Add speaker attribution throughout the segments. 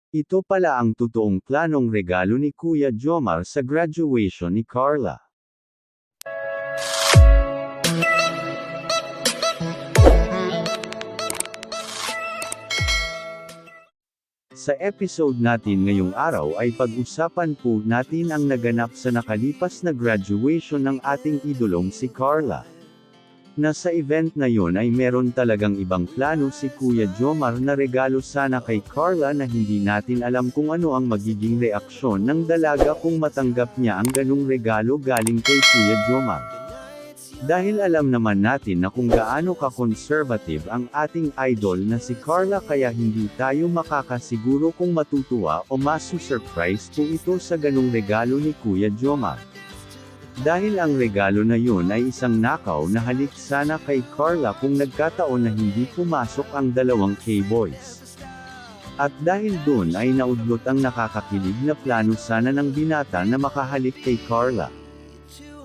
Speaker 1: Ito pala ang totoong planong regalo ni Kuya Jomar sa graduation ni Carla. Sa episode natin ngayong araw ay pag-usapan po natin ang naganap sa nakalipas na graduation ng ating idolong si Carla. Na sa event na yon ay meron talagang ibang plano si Kuya Jomar na regalo sana kay Carla na hindi natin alam kung ano ang magiging reaksyon ng dalaga kung matanggap niya ang ganung regalo galing kay Kuya Jomar. Dahil alam naman natin na kung gaano ka-conservative ang ating idol na si Carla kaya hindi tayo makakasiguro kung matutuwa o masu-surprise po ito sa ganung regalo ni Kuya Jomar. Dahil ang regalo na yun ay isang nakaw na halik sana kay Carla kung nagkataon na hindi pumasok ang dalawang K-boys. At dahil dun ay naudlot ang nakakakilig na plano sana ng binata na makahalik kay Carla.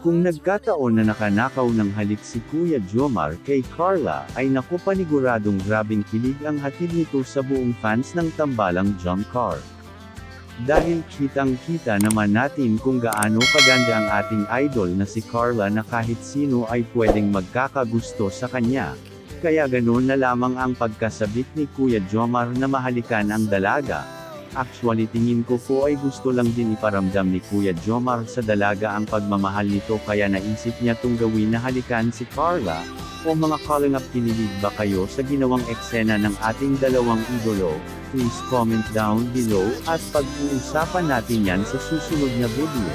Speaker 1: Kung nagkataon na nakanakaw ng halik si Kuya Jomar kay Carla ay naku paniguradong grabing kilig ang hatid nito sa buong fans ng tambalang jump car. Dahil kitang-kita naman natin kung gaano kaganda ang ating idol na si Carla na kahit sino ay pwedeng magkakagusto sa kanya. Kaya ganoon na lamang ang pagkasabik ni Kuya Jomar na mahalikan ang dalaga. Actually tingin ko po ay gusto lang din iparamdam ni Kuya Jomar sa dalaga ang pagmamahal nito kaya naisip niya tung gawin na halikan si Carla. O mga Kalingap, kinilig ba kayo sa ginawang eksena ng ating dalawang idolo? Please comment down below, at pag-uusapan natin yan sa susunod na video.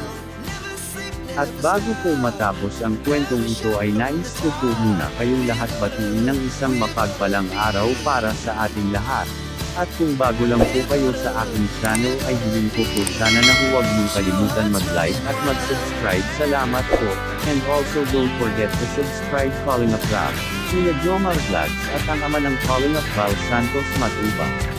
Speaker 1: At bago po matapos ang kwentong ito ay nais ko po muna kayong lahat batiin ng isang mapagpalang araw para sa ating lahat. At kung bago lang po kayo sa aking channel ay hiling ko po sana na huwag niyong kalimutan mag-like at mag-subscribe. Salamat po, and also don't forget to subscribe Kalingap Rab, Kuya Jomar Vlogs at ang ama ng Kalingap Val Santos Matubang.